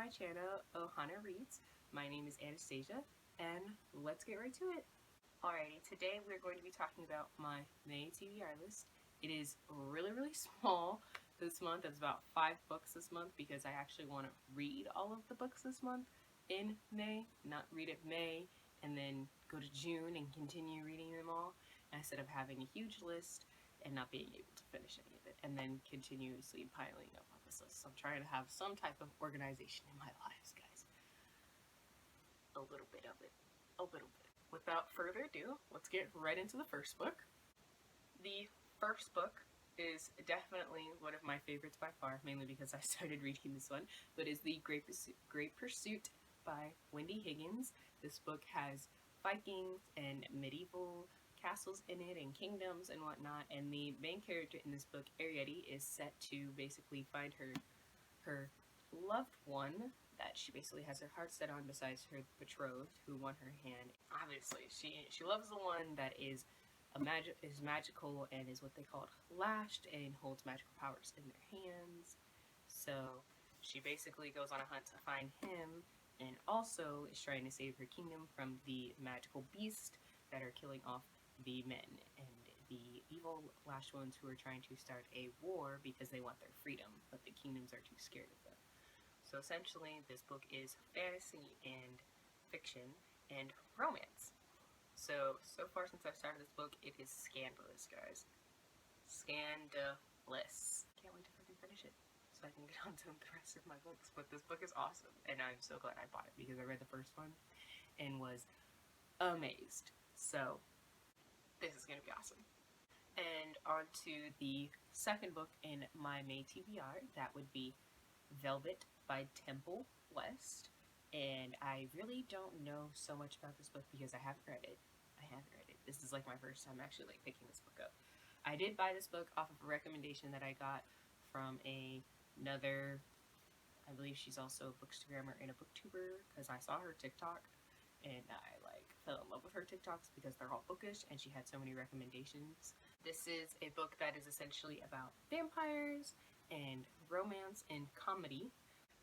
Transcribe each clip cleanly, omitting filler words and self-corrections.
my channel, Ohana Reads. My name is Anastasia, and let's get right to it. Alrighty, today we're going to be talking about my May TBR list. It is really small this month. It's about 5 books this month because I actually want to read all of the books this month in May, not read it May and then go to June and continue reading them all, instead of having a huge list and not being able to finish any of it, and then continuously piling up on this list. So I'm trying to have some type of organization in my lives, guys. A little bit of it. A little bit. Without further ado, let's get right into the first book. The first book is definitely one of my favorites by far, mainly because I started reading this one, but is The Great Pursuit by Wendy Higgins. This book has Vikings and medieval castles in it and kingdoms and whatnot, and the main character in this book, Ariete, is set to basically find her loved one that she basically has her heart set on, besides her betrothed who won her hand. Obviously, she loves the one that is magical and is what they call lashed and holds magical powers in their hands. So she basically goes on a hunt to find him, and also is trying to save her kingdom from the magical beast that are killing off the men and the evil lashed ones who are trying to start a war because they want their freedom, but the kingdoms are too scared of them. So essentially, this book is fantasy and fiction and romance. So far since I've started this book, it is scandalous, guys. Scandalous. Can't wait to freaking finish it so I can get on to the rest of my books. But this book is awesome, and I'm so glad I bought it because I read the first one and was amazed. So this is going to be awesome. And on to the second book in my May TBR. That would be Velvet by Temple West. And I really don't know so much about this book because I haven't read it. This is like my first time actually like picking this book up. I did buy this book off of a recommendation that I got from another, I believe she's also a bookstagrammer and a booktuber, because I saw her TikTok and I like fell in love with her TikToks because they're all bookish and she had so many recommendations. This is a book that is essentially about vampires and romance and comedy.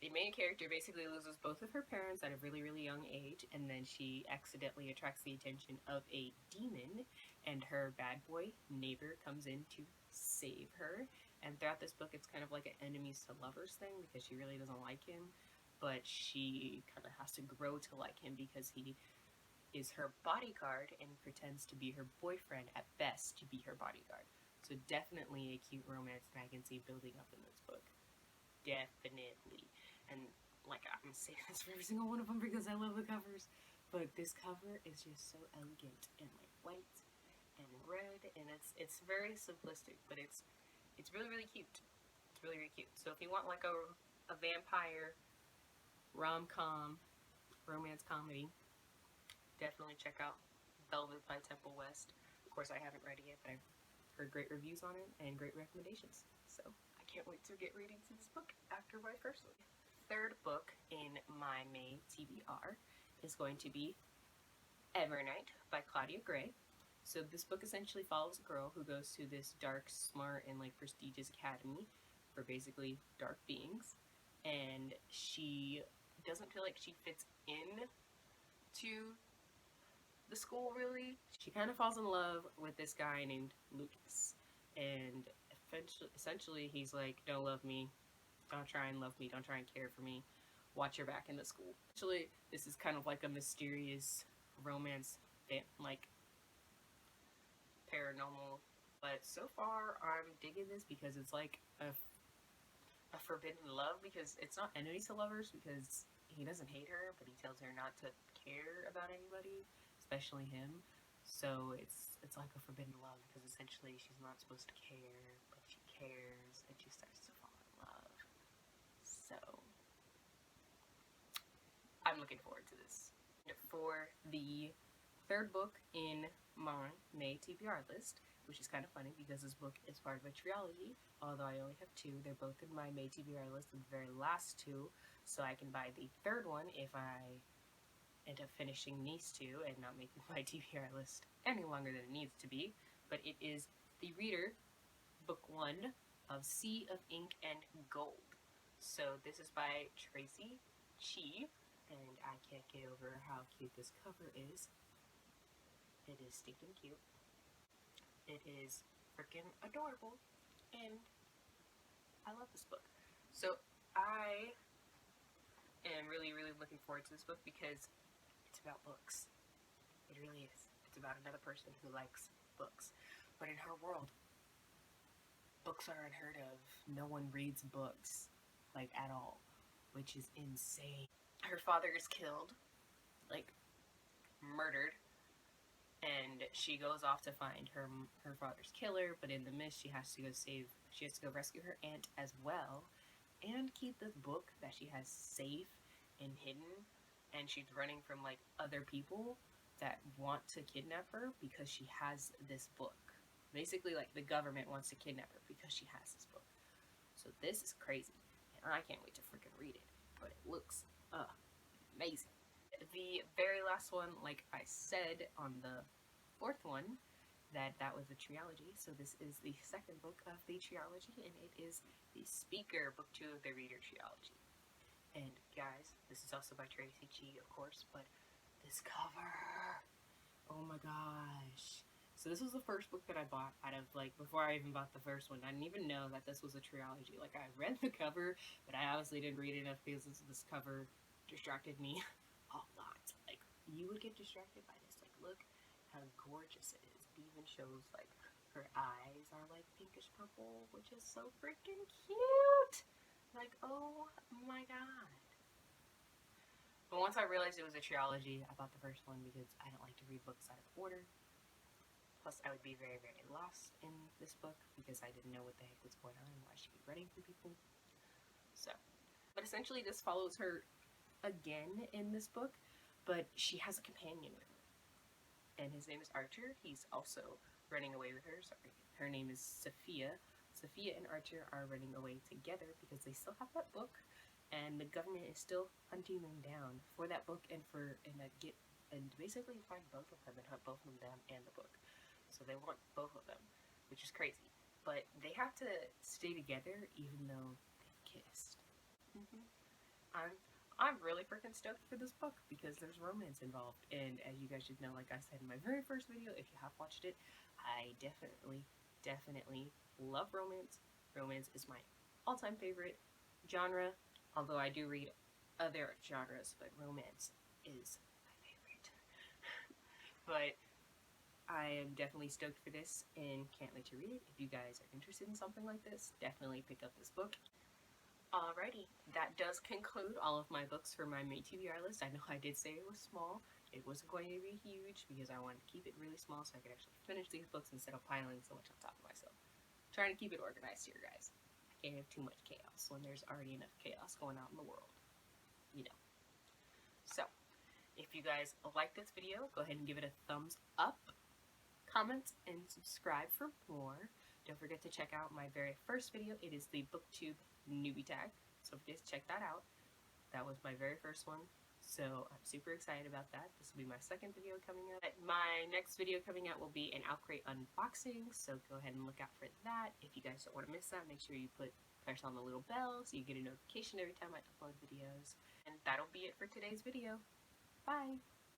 The main character basically loses both of her parents at a really young age, and then she accidentally attracts the attention of a demon, and her bad boy neighbor comes in to save her. And throughout this book, it's kind of like an enemies to lovers thing because she really doesn't like him, but she kind of has to grow to like him because he is her bodyguard and pretends to be her boyfriend at best to be her bodyguard. So definitely a cute romance that I can see building up in this book. Definitely. And like, I'm gonna say this for every single one of them because I love the covers, but this cover is just so elegant and like white and red, and it's very simplistic, but it's really cute. It's really cute. So if you want like a vampire rom-com romance comedy, definitely check out Velvet by Temple West. Of course, I haven't read it yet, but I've heard great reviews on it and great recommendations. So I can't wait to get reading to this book after my first one. Third book in my May TBR is going to be Evernight by Claudia Gray. So this book essentially follows a girl who goes to this dark, smart, and like prestigious academy for basically dark beings, and she doesn't feel like she fits in to the school really. She kind of falls in love with this guy named Lucas, and essentially he's like, don't love me, don't try and love me, don't try and care for me, watch your back in the school. Actually, this is kind of like a mysterious romance, like paranormal, but so far I'm digging this because it's like a forbidden love, because it's not enemies to lovers because he doesn't hate her, but he tells her not to care about anybody, especially him. So it's like a forbidden love because essentially she's not supposed to care, but she cares, and she starts to fall in love. So I'm looking forward to this. For the third book in my May TBR list, which is kind of funny because this book is part of a trilogy, although I only have 2. They're both in my May TBR list, the very last 2, so I can buy the third one if I end up finishing these 2 and not making my TBR list any longer than it needs to be. But it is The Reader, Book 1 of Sea of Ink and Gold. So this is by Tracy Chi, and I can't get over how cute this cover is. It is stinking cute. It is freaking adorable, and I love this book. So I am really looking forward to this book because it's about books. It really is. It's about another person who likes books. But in her world, books are unheard of. No one reads books, like, at all, which is insane. Her father is killed, like, murdered, and she goes off to find her father's killer, but in the midst she has to go rescue her aunt as well, and keep this book that she has safe and hidden, and she's running from, like, other people that want to kidnap her because she has this book. Basically, like, the government wants to kidnap her because she has this book. So this is crazy, and I can't wait to freaking read it, but it looks amazing. The very last one, like I said on the fourth one, that was a trilogy, so this is the second book of the trilogy, and it is the Speaker, book 2 of the Reader trilogy. And guys, this is also by Tracy Chi, of course, but this cover, oh my gosh. So this was the first book that I bought out of, like, before I even bought the first one. I didn't even know that this was a trilogy. Like, I read the cover, but I obviously didn't read it enough because this cover distracted me a lot. Like, you would get distracted by this. Like, look how gorgeous it is. It even shows, like, her eyes are, like, pinkish purple, which is so freaking cute. Like, oh my god. But once I realized it was a trilogy, I bought the first one because I don't like to read books out of order. Plus, I would be very lost in this book because I didn't know what the heck was going on and why she'd be running from people. So, but essentially this follows her again in this book, but she has a companion with her. And his name is Archer. He's also running away with her. Sorry. Her name is Sophia. Sophia and Archer are running away together because they still have that book, and the government is still hunting them down for that book and basically find both of them and hunt both of them and the book. So they want both of them, which is crazy. But they have to stay together even though they've kissed. I'm really freaking stoked for this book because there's romance involved, and as you guys should know, like I said in my very first video, if you have watched it, I definitely love romance. Romance is my all-time favorite genre, although I do read other genres, but romance is my favorite. But I am definitely stoked for this and can't wait to read it. If you guys are interested in something like this, definitely pick up this book. Alrighty, that does conclude all of my books for my May TBR list. I know I did say it was small. It wasn't going to be huge because I wanted to keep it really small so I could actually finish these books instead of piling so much on top of myself. I'm trying to keep it organized here, guys. I can't have too much chaos when there's already enough chaos going out in the world. You know. So, if you guys like this video, go ahead and give it a thumbs up, comment, and subscribe for more. Don't forget to check out my very first video. It is the BookTube newbie tag, so don't forget to check that out. That was my very first one, so I'm super excited about that. This will be my second video coming up. My next video coming out will be an Outcrate unboxing, so go ahead and look out for that. If you guys don't want to miss that, make sure you press on the little bell so you get a notification every time I upload videos. And that'll be it for today's video. Bye!